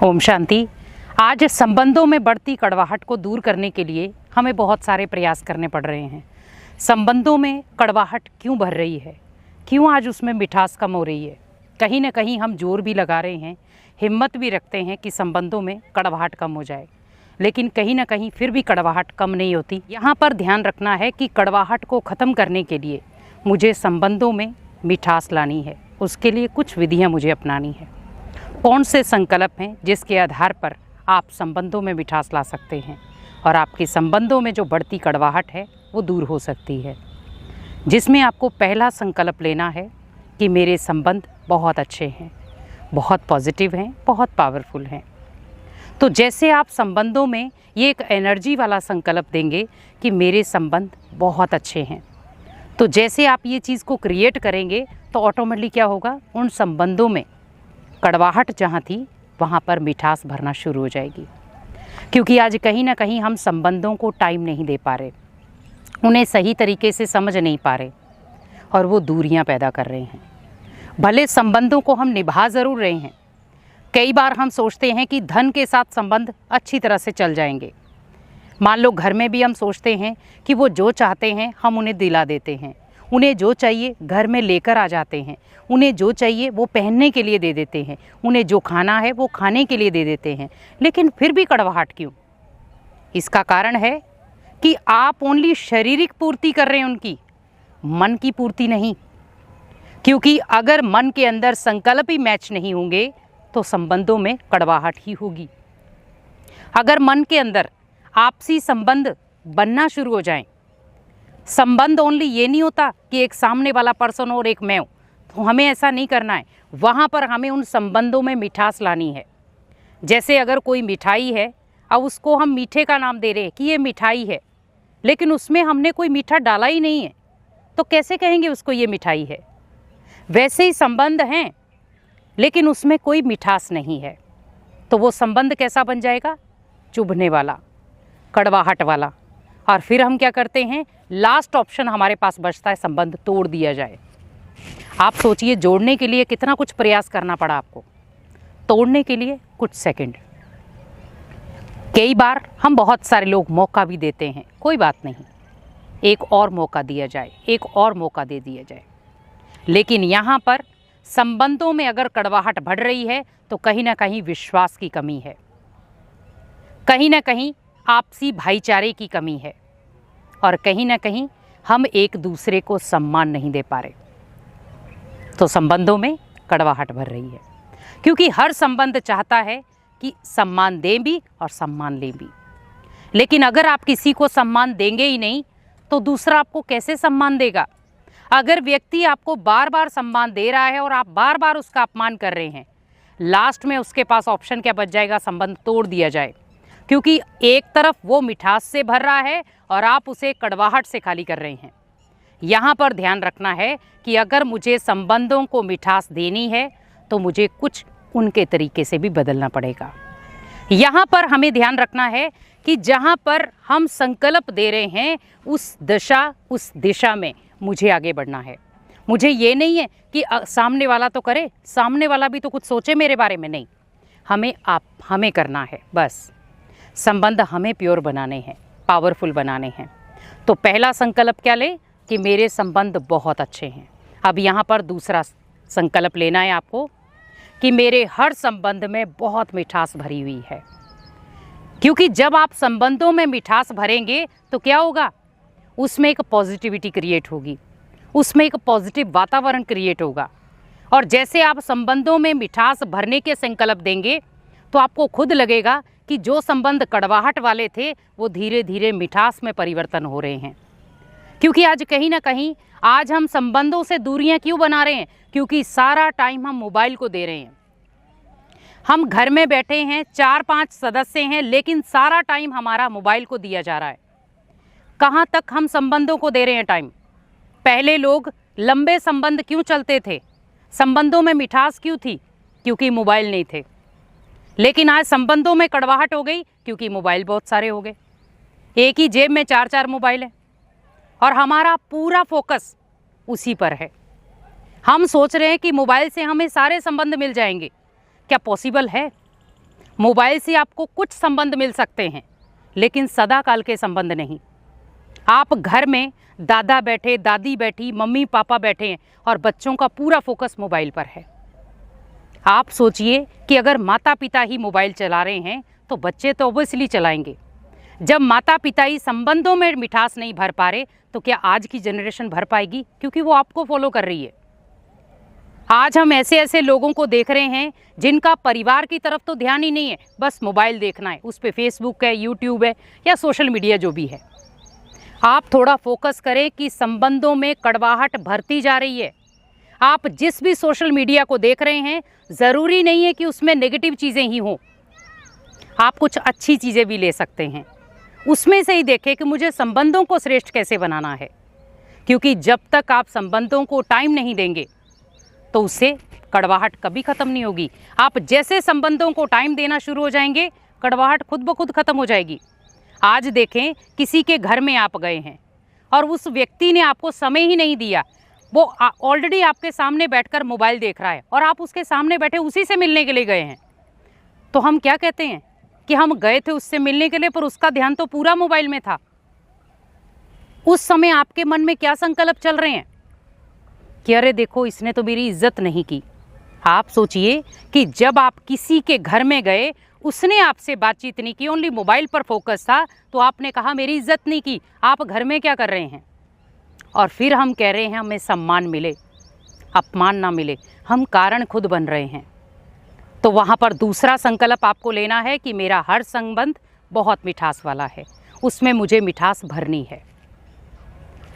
ओम शांति। आज संबंधों में बढ़ती कड़वाहट को दूर करने के लिए हमें बहुत सारे प्रयास करने पड़ रहे हैं। संबंधों में कड़वाहट क्यों भर रही है, क्यों आज उसमें मिठास कम हो रही है। कहीं ना कहीं हम जोर भी लगा रहे हैं, हिम्मत भी रखते हैं कि संबंधों में कड़वाहट कम हो जाए, लेकिन कहीं ना कहीं फिर भी कड़वाहट कम नहीं होती। यहाँ पर ध्यान रखना है कि कड़वाहट को ख़त्म करने के लिए मुझे संबंधों में मिठास लानी है। उसके लिए कुछ विधियाँ मुझे अपनानी है। कौन से संकल्प हैं जिसके आधार पर आप संबंधों में मिठास ला सकते हैं और आपके संबंधों में जो बढ़ती कड़वाहट है वो दूर हो सकती है। जिसमें आपको पहला संकल्प लेना है कि मेरे संबंध बहुत अच्छे हैं, बहुत पॉजिटिव हैं, बहुत पावरफुल हैं। तो जैसे आप संबंधों में ये एक एनर्जी वाला संकल्प देंगे कि मेरे संबंध बहुत अच्छे हैं, तो जैसे आप ये चीज़ को क्रिएट करेंगे तो ऑटोमेटिकली क्या होगा, उन संबंधों में कड़वाहट जहाँ थी वहाँ पर मिठास भरना शुरू हो जाएगी। क्योंकि आज कहीं ना कहीं हम संबंधों को टाइम नहीं दे पा रहे, उन्हें सही तरीके से समझ नहीं पा रहे और वो दूरियां पैदा कर रहे हैं। भले संबंधों को हम निभा ज़रूर रहे हैं, कई बार हम सोचते हैं कि धन के साथ संबंध अच्छी तरह से चल जाएंगे। मान लो घर में भी हम सोचते हैं कि वो जो चाहते हैं हम उन्हें दिला देते हैं, उन्हें जो चाहिए घर में लेकर आ जाते हैं, उन्हें जो चाहिए वो पहनने के लिए दे देते हैं, उन्हें जो खाना है वो खाने के लिए दे देते हैं, लेकिन फिर भी कड़वाहट क्यों? इसका कारण है कि आप ओनली शारीरिक पूर्ति कर रहे हैं उनकी, मन की पूर्ति नहीं। क्योंकि अगर मन के अंदर संकल्प ही मैच नहीं होंगे तो संबंधों में कड़वाहट ही होगी। अगर मन के अंदर आपसी संबंध बनना शुरू हो जाएं, संबंध ओनली ये नहीं होता कि एक सामने वाला पर्सन और एक मैं हूँ, तो हमें ऐसा नहीं करना है। वहाँ पर हमें उन संबंधों में मिठास लानी है। जैसे अगर कोई मिठाई है, अब उसको हम मीठे का नाम दे रहे हैं कि ये मिठाई है, लेकिन उसमें हमने कोई मीठा डाला ही नहीं है, तो कैसे कहेंगे उसको ये मिठाई है? वैसे ही संबंध हैं लेकिन उसमें कोई मिठास नहीं है, तो वो संबंध कैसा बन जाएगा? चुभने वाला, कड़वाहट वाला। और फिर हम क्या करते हैं, लास्ट ऑप्शन हमारे पास बचता है संबंध तोड़ दिया जाए। आप सोचिए, जोड़ने के लिए कितना कुछ प्रयास करना पड़ा आपको, तोड़ने के लिए कुछ सेकंड। कई बार हम बहुत सारे लोग मौका भी देते हैं, कोई बात नहीं, एक और मौका दिया जाए, एक और मौका दे दिया जाए। लेकिन यहाँ पर संबंधों में अगर कड़वाहट बढ़ रही है तो कहीं ना कहीं विश्वास की कमी है, कहीं ना कहीं आपसी भाईचारे की कमी है, और कहीं ना कहीं हम एक दूसरे को सम्मान नहीं दे पा रहे, तो संबंधों में कड़वाहट भर रही है। क्योंकि हर संबंध चाहता है कि सम्मान दें भी और सम्मान लें भी, लेकिन अगर आप किसी को सम्मान देंगे ही नहीं तो दूसरा आपको कैसे सम्मान देगा? अगर व्यक्ति आपको बार बार सम्मान दे रहा है और आप बार बार उसका अपमान कर रहे हैं, लास्ट में उसके पास ऑप्शन क्या बच जाएगा? संबंध तोड़ दिया जाए। क्योंकि एक तरफ वो मिठास से भर रहा है और आप उसे कड़वाहट से खाली कर रहे हैं। यहाँ पर ध्यान रखना है कि अगर मुझे संबंधों को मिठास देनी है तो मुझे कुछ उनके तरीके से भी बदलना पड़ेगा। यहाँ पर हमें ध्यान रखना है कि जहाँ पर हम संकल्प दे रहे हैं उस दिशा में मुझे आगे बढ़ना है। मुझे ये नहीं है कि सामने वाला तो करे, सामने वाला भी तो कुछ सोचे मेरे बारे में, नहीं, हमें करना है। बस संबंध हमें प्योर बनाने हैं, पावरफुल बनाने हैं। तो पहला संकल्प क्या ले कि मेरे संबंध बहुत अच्छे हैं। अब यहाँ पर दूसरा संकल्प लेना है आपको कि मेरे हर संबंध में बहुत मिठास भरी हुई है। क्योंकि जब आप संबंधों में मिठास भरेंगे तो क्या होगा, उसमें एक पॉजिटिविटी क्रिएट होगी, उसमें एक पॉजिटिव वातावरण क्रिएट होगा। और जैसे आप संबंधों में मिठास भरने के संकल्प देंगे तो आपको खुद लगेगा कि जो संबंध कड़वाहट वाले थे वो धीरे धीरे मिठास में परिवर्तन हो रहे हैं। क्योंकि आज कहीं ना कहीं आज हम संबंधों से दूरियां क्यों बना रहे हैं? क्योंकि सारा टाइम हम मोबाइल को दे रहे हैं। हम घर में बैठे हैं, 4-5 सदस्य हैं, लेकिन सारा टाइम हमारा मोबाइल को दिया जा रहा है। कहाँ तक हम संबंधों को दे रहे हैं टाइम? पहले लोग लंबे संबंध क्यों चलते थे, संबंधों में मिठास क्यों थी? क्योंकि मोबाइल नहीं थे। लेकिन आज संबंधों में कड़वाहट हो गई क्योंकि मोबाइल बहुत सारे हो गए। एक ही जेब में 4-4 मोबाइल है और हमारा पूरा फोकस उसी पर है। हम सोच रहे हैं कि मोबाइल से हमें सारे संबंध मिल जाएंगे। क्या पॉसिबल है? मोबाइल से आपको कुछ संबंध मिल सकते हैं, लेकिन सदा काल के संबंध नहीं। आप घर में दादा बैठे, दादी बैठी, मम्मी पापा बैठे हैं और बच्चों का पूरा फोकस मोबाइल पर है। आप सोचिए कि अगर माता पिता ही मोबाइल चला रहे हैं तो बच्चे तो ऑब्वियसली चलाएंगे। जब माता पिता ही संबंधों में मिठास नहीं भर पा रहे तो क्या आज की जनरेशन भर पाएगी? क्योंकि वो आपको फॉलो कर रही है। आज हम ऐसे ऐसे लोगों को देख रहे हैं जिनका परिवार की तरफ तो ध्यान ही नहीं है, बस मोबाइल देखना है, उस पर फेसबुक है, यूट्यूब है या सोशल मीडिया जो भी है। आप थोड़ा फोकस करें कि संबंधों में कड़वाहट भरती जा रही है। आप जिस भी सोशल मीडिया को देख रहे हैं, ज़रूरी नहीं है कि उसमें नेगेटिव चीज़ें ही हों। आप कुछ अच्छी चीज़ें भी ले सकते हैं। उसमें से ही देखें कि मुझे संबंधों को श्रेष्ठ कैसे बनाना है, क्योंकि जब तक आप संबंधों को टाइम नहीं देंगे तो उससे कड़वाहट कभी ख़त्म नहीं होगी। आप जैसे संबंधों को टाइम देना शुरू हो जाएंगे, कड़वाहट खुद ब खुद ख़त्म हो जाएगी। आज देखें, किसी के घर में आप गए हैं और उस व्यक्ति ने आपको समय ही नहीं दिया, वो ऑलरेडी आपके सामने बैठकर मोबाइल देख रहा है और आप उसके सामने बैठे उसी से मिलने के लिए गए हैं, तो हम क्या कहते हैं कि हम गए थे उससे मिलने के लिए, पर उसका ध्यान तो पूरा मोबाइल में था। उस समय आपके मन में क्या संकल्प चल रहे हैं कि अरे देखो, इसने तो मेरी इज्जत नहीं की। आप सोचिए कि जब आप किसी के घर में गए, उसने आपसे बातचीत नहीं की, ओनली मोबाइल पर फोकस था, तो आपने कहा मेरी इज्जत नहीं की। आप घर में क्या कर रहे हैं? और फिर हम कह रहे हैं हमें सम्मान मिले, अपमान ना मिले। हम कारण खुद बन रहे हैं। तो वहाँ पर दूसरा संकल्प आपको लेना है कि मेरा हर संबंध बहुत मिठास वाला है, उसमें मुझे मिठास भरनी है।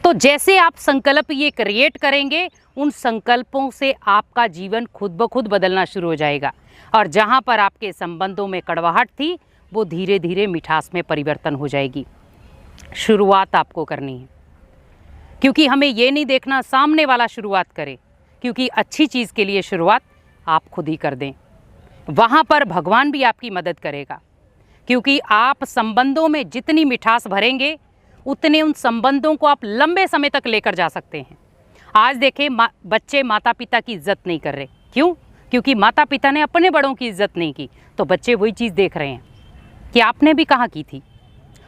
तो जैसे आप संकल्प ये क्रिएट करेंगे, उन संकल्पों से आपका जीवन खुद ब खुद बदलना शुरू हो जाएगा और जहाँ पर आपके संबंधों में कड़वाहट थी, वो धीरे धीरे मिठास में परिवर्तन हो जाएगी। शुरुआत आपको करनी है, क्योंकि हमें ये नहीं देखना सामने वाला शुरुआत करे, क्योंकि अच्छी चीज़ के लिए शुरुआत आप खुद ही कर दें। वहाँ पर भगवान भी आपकी मदद करेगा, क्योंकि आप संबंधों में जितनी मिठास भरेंगे, उतने उन संबंधों को आप लंबे समय तक लेकर जा सकते हैं। आज देखें, बच्चे माता पिता की इज्जत नहीं कर रहे। क्यों? क्योंकि माता पिता ने अपने बड़ों की इज्जत नहीं की, तो बच्चे वही चीज़ देख रहे हैं कि आपने भी कहाँ की थी।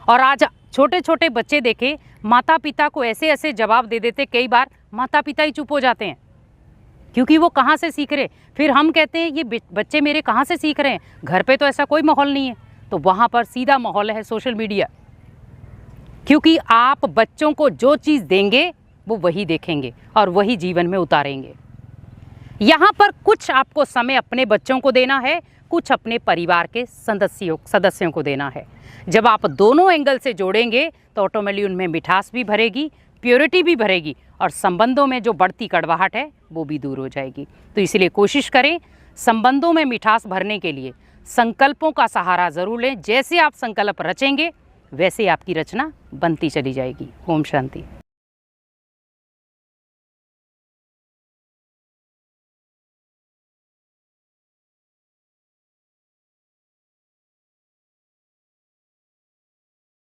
और आज छोटे छोटे बच्चे देखें, माता पिता को ऐसे ऐसे जवाब दे देते, कई बार माता पिता ही चुप हो जाते हैं, क्योंकि वो कहाँ से सीख रहे। फिर हम कहते हैं ये बच्चे मेरे कहाँ से सीख रहे हैं, घर पे तो ऐसा कोई माहौल नहीं है। तो वहाँ पर सीधा माहौल है सोशल मीडिया, क्योंकि आप बच्चों को जो चीज़ देंगे वो वही देखेंगे और वही जीवन में उतारेंगे। यहाँ पर कुछ आपको समय अपने बच्चों को देना है, कुछ अपने परिवार के सदस्यों को देना है। जब आप दोनों एंगल से जोड़ेंगे तो ऑटोमेटिकली उनमें मिठास भी भरेगी, प्योरिटी भी भरेगी और संबंधों में जो बढ़ती कड़वाहट है वो भी दूर हो जाएगी। तो इसलिए कोशिश करें, संबंधों में मिठास भरने के लिए संकल्पों का सहारा ज़रूर लें। जैसे आप संकल्प रचेंगे, वैसे आपकी रचना बनती चली जाएगी। ओम शांति।